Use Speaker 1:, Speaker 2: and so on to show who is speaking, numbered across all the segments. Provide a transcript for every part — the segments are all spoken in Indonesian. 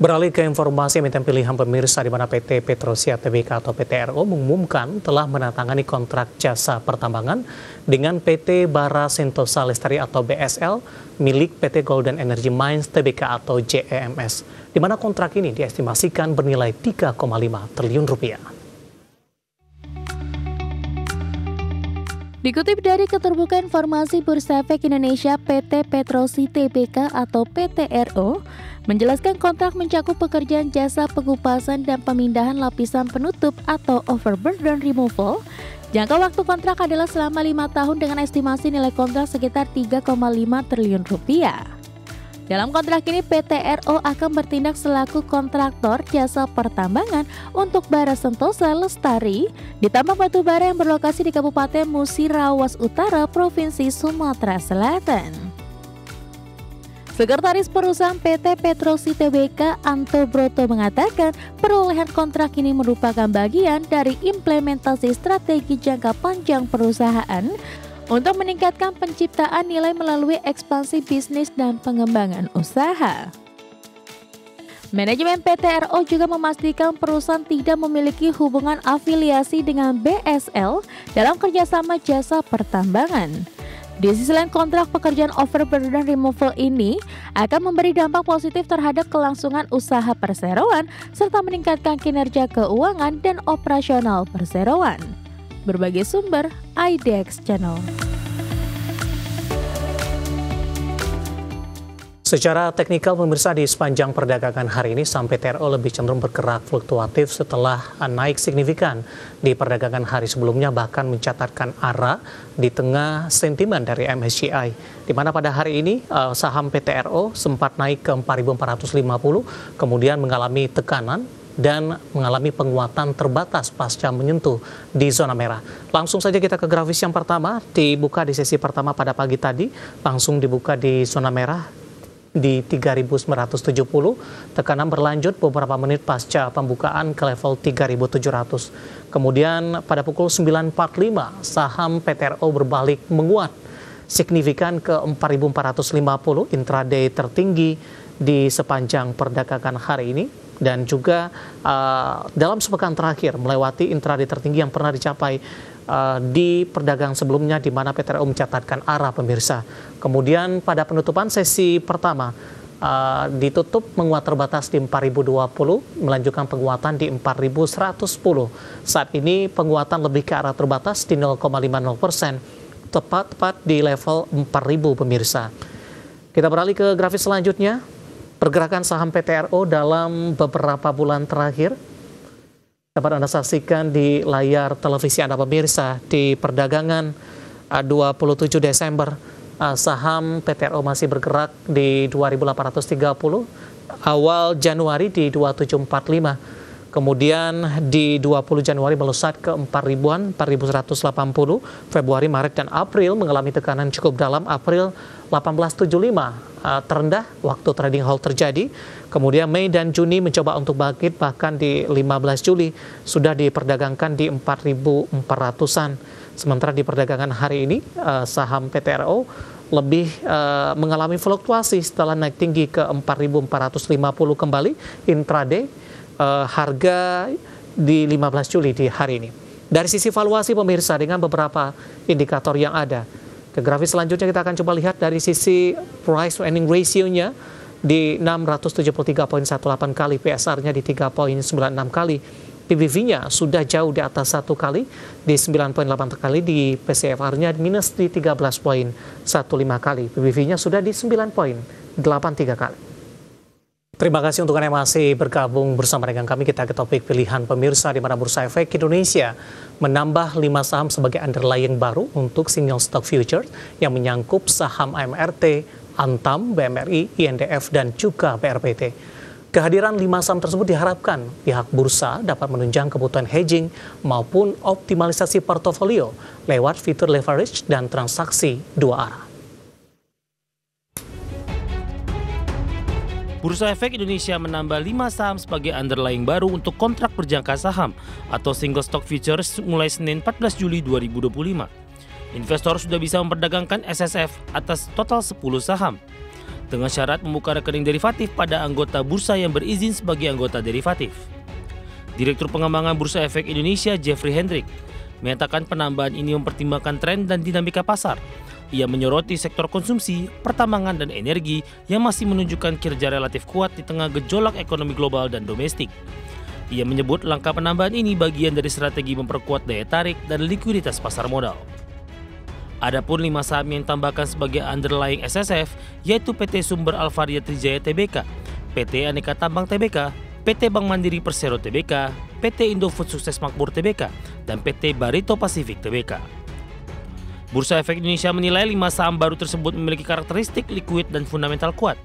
Speaker 1: Beralih ke informasi emiten pilihan pemirsa di mana PT Petrosia Tbk atau PTRO mengumumkan telah menandatangani kontrak jasa pertambangan dengan PT Bara Sentosa Lestari atau BSL milik PT Golden Energy Mines Tbk atau JEMS, di mana kontrak ini diestimasikan bernilai 3,5 triliun rupiah.
Speaker 2: Dikutip dari Keterbukaan Informasi Bursa Efek Indonesia, PT Petrosi Tbk atau PTRO menjelaskan kontrak mencakup pekerjaan jasa pengupasan dan pemindahan lapisan penutup atau overburden removal. Jangka waktu kontrak adalah selama 5 tahun dengan estimasi nilai kontrak sekitar 3,5 triliun rupiah. Dalam kontrak ini, PTRO akan bertindak selaku kontraktor jasa pertambangan untuk Bara Sentosa Lestari di tambang batu bara yang berlokasi di Kabupaten Musirawas Utara, Provinsi Sumatera Selatan. Sekretaris Perusahaan PT Petrosi Tbk Anto Broto mengatakan perolehan kontrak ini merupakan bagian dari implementasi strategi jangka panjang perusahaan untuk meningkatkan penciptaan nilai melalui ekspansi bisnis dan pengembangan usaha. Manajemen PTRO juga memastikan perusahaan tidak memiliki hubungan afiliasi dengan BSL dalam kerjasama jasa pertambangan. Di sisi lain, kontrak pekerjaan overburden removal ini akan memberi dampak positif terhadap kelangsungan usaha perseroan serta meningkatkan kinerja keuangan dan operasional perseroan. Berbagai sumber, IDX Channel.
Speaker 1: Secara teknikal pemirsa, di sepanjang perdagangan hari ini saham PTRO lebih cenderung bergerak fluktuatif setelah naik signifikan di perdagangan hari sebelumnya, bahkan mencatatkan arah di tengah sentimen dari MSCI, di mana pada hari ini saham PTRO sempat naik ke 4.450, kemudian mengalami tekanan dan mengalami penguatan terbatas pasca menyentuh di zona merah. Langsung saja kita ke grafis yang pertama, dibuka di sesi pertama pada pagi tadi, langsung dibuka di zona merah di 3.970, tekanan berlanjut beberapa menit pasca pembukaan ke level 3.700. Kemudian pada pukul 9.45 saham PTRO berbalik menguat signifikan ke 4.450, intraday tertinggi di sepanjang perdagangan hari ini, dan juga dalam sepekan terakhir melewati intraday tertinggi yang pernah dicapai di perdagangan sebelumnya, di mana PTRO mencatatkan arah pemirsa. Kemudian pada penutupan sesi pertama ditutup menguat terbatas di 4.020, melanjutkan penguatan di 4.110. Saat ini penguatan lebih ke arah terbatas di 0,50%, tepat di level 4.000 pemirsa. Kita beralih ke grafis selanjutnya, pergerakan saham PTRO dalam beberapa bulan terakhir. Dapat Anda saksikan di layar televisi Anda pemirsa, di perdagangan 27 Desember, saham PTRO masih bergerak di 2.830, awal Januari di 2.745, kemudian di 20 Januari melesat ke 4.000-an, 4.180, Februari, Maret, dan April mengalami tekanan cukup dalam, April 1875 terendah waktu trading halt terjadi. Kemudian Mei dan Juni mencoba untuk bangkit, bahkan di 15 Juli sudah diperdagangkan di 4.400-an. Sementara di perdagangan hari ini saham PTRO lebih mengalami fluktuasi setelah naik tinggi ke 4.450 kembali intraday, harga di 15 Juli di hari ini. Dari sisi valuasi pemirsa, dengan beberapa indikator yang ada, ke grafis selanjutnya kita akan coba lihat dari sisi price to earning ratio-nya di 673,18 kali, PSR-nya di 3,96 kali, PBV-nya sudah jauh di atas 1 kali di 9,8 kali, di PCFR-nya minus di 13,15 kali, PBV-nya sudah di 9,83 kali. Terima kasih untuk Anda yang masih bergabung bersama dengan kami. Kita ke topik pilihan pemirsa, di mana Bursa Efek Indonesia menambah 5 saham sebagai underlying baru untuk single stock futures yang menyangkut saham AMRT, Antam, BMRI, INDF, dan juga BRPT. Kehadiran 5 saham tersebut diharapkan pihak bursa dapat menunjang kebutuhan hedging maupun optimalisasi portofolio lewat fitur leverage dan transaksi dua arah.
Speaker 3: Bursa Efek Indonesia menambah 5 saham sebagai underlying baru untuk kontrak berjangka saham atau single stock futures mulai Senin 14 Juli 2025. Investor sudah bisa memperdagangkan SSF atas total 10 saham. dengan syarat membuka rekening derivatif pada anggota bursa yang berizin sebagai anggota derivatif. Direktur Pengembangan Bursa Efek Indonesia Jeffrey Hendrik menyatakan penambahan ini mempertimbangkan tren dan dinamika pasar. Ia menyoroti sektor konsumsi, pertambangan, dan energi yang masih menunjukkan kinerja relatif kuat di tengah gejolak ekonomi global dan domestik. Ia menyebut langkah penambahan ini bagian dari strategi memperkuat daya tarik dan likuiditas pasar modal. Adapun 5 saham yang ditambahkan sebagai underlying SSF yaitu PT Sumber Alvaria Trijaya Tbk, PT Aneka Tambang Tbk, PT Bank Mandiri Persero Tbk, PT Indofood Sukses Makmur Tbk, dan PT Barito Pacific Tbk. Bursa Efek Indonesia menilai 5 saham baru tersebut memiliki karakteristik likuid dan fundamental kuat.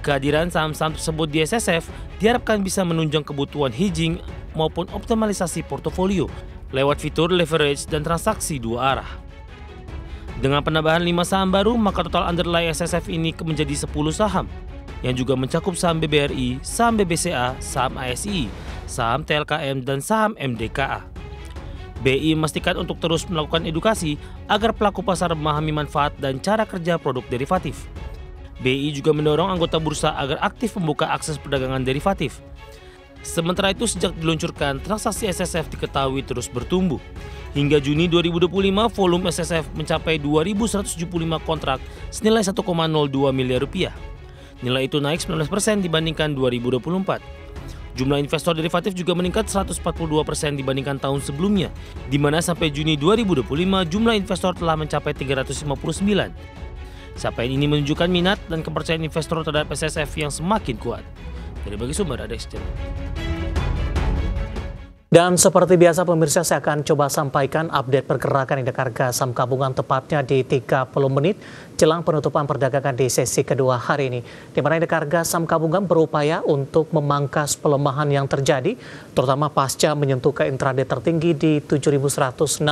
Speaker 3: Kehadiran saham-saham tersebut di SSF diharapkan bisa menunjang kebutuhan hedging maupun optimalisasi portofolio lewat fitur leverage dan transaksi dua arah. Dengan penambahan 5 saham baru, maka total underlying SSF ini menjadi 10 saham, yang juga mencakup saham BBRI, saham BBCA, saham ASI, saham TLKM, dan saham MDKA. BI memastikan untuk terus melakukan edukasi agar pelaku pasar memahami manfaat dan cara kerja produk derivatif. BI juga mendorong anggota bursa agar aktif membuka akses perdagangan derivatif. Sementara itu, sejak diluncurkan, transaksi SSF diketahui terus bertumbuh. Hingga Juni 2025, volume SSF mencapai 2.175 kontrak senilai 1,02 miliar rupiah. Nilai itu naik 19% dibandingkan 2024. Jumlah investor derivatif juga meningkat 142% dibandingkan tahun sebelumnya, di mana sampai Juni 2025 jumlah investor telah mencapai 359. Capaian ini menunjukkan minat dan kepercayaan investor terhadap SSF yang semakin kuat. Dari bagi sumber ada Exchange.
Speaker 1: Dan seperti biasa pemirsa, saya akan coba sampaikan update pergerakan indeks harga saham gabungan tepatnya di 30 menit jelang penutupan perdagangan di sesi kedua hari ini. Di mana indeks harga saham gabungan berupaya untuk memangkas pelemahan yang terjadi, terutama pasca menyentuh ke intraday tertinggi di 7.161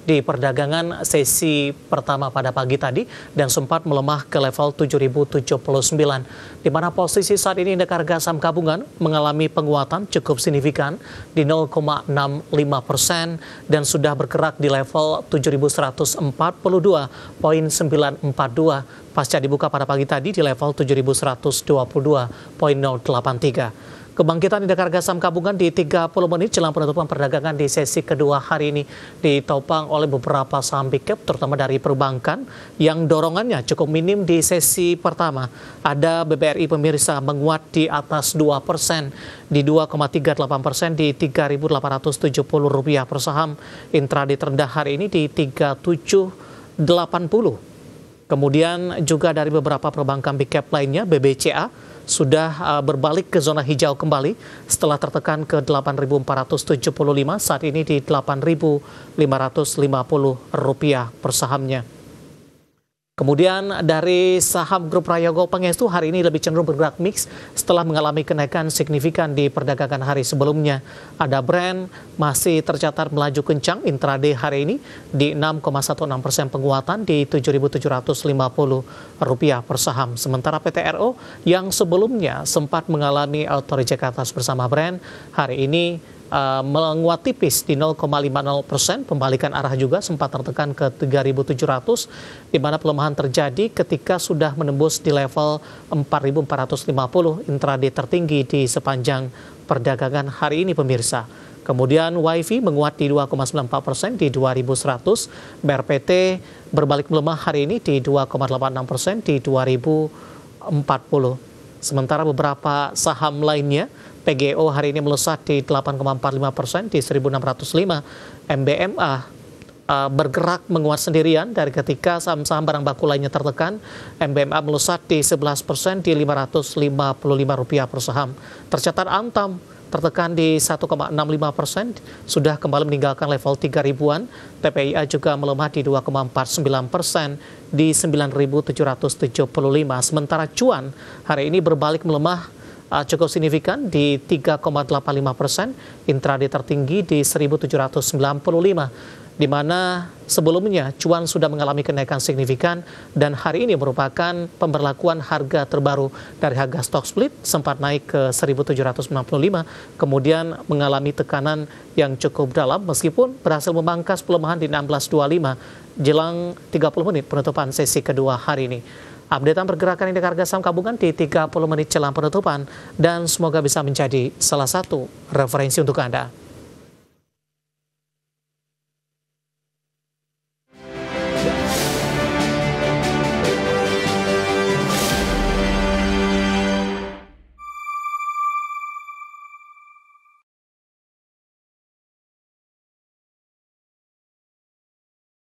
Speaker 1: di perdagangan sesi pertama pada pagi tadi dan sempat melemah ke level 7.079. Di mana posisi saat ini indeks harga saham gabungan mengalami penguatan cukup signifikan di 0,65% dan sudah bergerak di level 7.142,942 pasca dibuka pada pagi tadi di level 7.122,083. Kebangkitan indeks harga saham gabungan di 30 menit jelang penutupan perdagangan di sesi kedua hari ini ditopang oleh beberapa saham big cap terutama dari perbankan yang dorongannya cukup minim di sesi pertama. Ada BBRI pemirsa menguat di atas 2% di 2,38% di Rp3.870 per saham. Intraday terendah hari ini di 3780. Kemudian juga dari beberapa perbankan big cap lainnya, BBCA sudah berbalik ke zona hijau kembali setelah tertekan ke 8.475, saat ini di Rp8.550 per sahamnya. Kemudian dari saham grup Prayogo Pangestu hari ini lebih cenderung bergerak mix setelah mengalami kenaikan signifikan di perdagangan hari sebelumnya. Ada Brand masih tercatat melaju kencang intraday hari ini di 6,16% penguatan di Rp7.750 per saham. Sementara PTRO yang sebelumnya sempat mengalami auto reject atas bersama Brand hari ini menguat tipis di 0,50%, pembalikan arah juga sempat tertekan ke 3.700, di mana pelemahan terjadi ketika sudah menembus di level 4.450 intraday tertinggi di sepanjang perdagangan hari ini pemirsa. Kemudian WiFi menguat di 2,94% di 2.100, BRPT berbalik melemah hari ini di 2,86% di 2.040. Sementara beberapa saham lainnya, PGO hari ini melesat di 8,45% di 1.605. MBMA bergerak menguat sendirian dari ketika saham-saham barang baku lainnya tertekan. MBMA melesat di 11% di Rp555 per saham. Tercatat Antam tertekan di 1,65%, sudah kembali meninggalkan level 3.000-an. TPIA juga melemah di 2,49% di 9.775. Sementara Cuan hari ini berbalik melemah cukup signifikan di 3,85%, intraday tertinggi di 1.795, di mana sebelumnya Cuan sudah mengalami kenaikan signifikan dan hari ini merupakan pemberlakuan harga terbaru dari harga stock split, sempat naik ke 1.795, kemudian mengalami tekanan yang cukup dalam meskipun berhasil memangkas pelemahan di 16.25 jelang 30 menit penutupan sesi kedua hari ini. Updatean pergerakan indeks harga saham gabungan di 30 menit jelang penutupan dan semoga bisa menjadi salah satu referensi untuk Anda.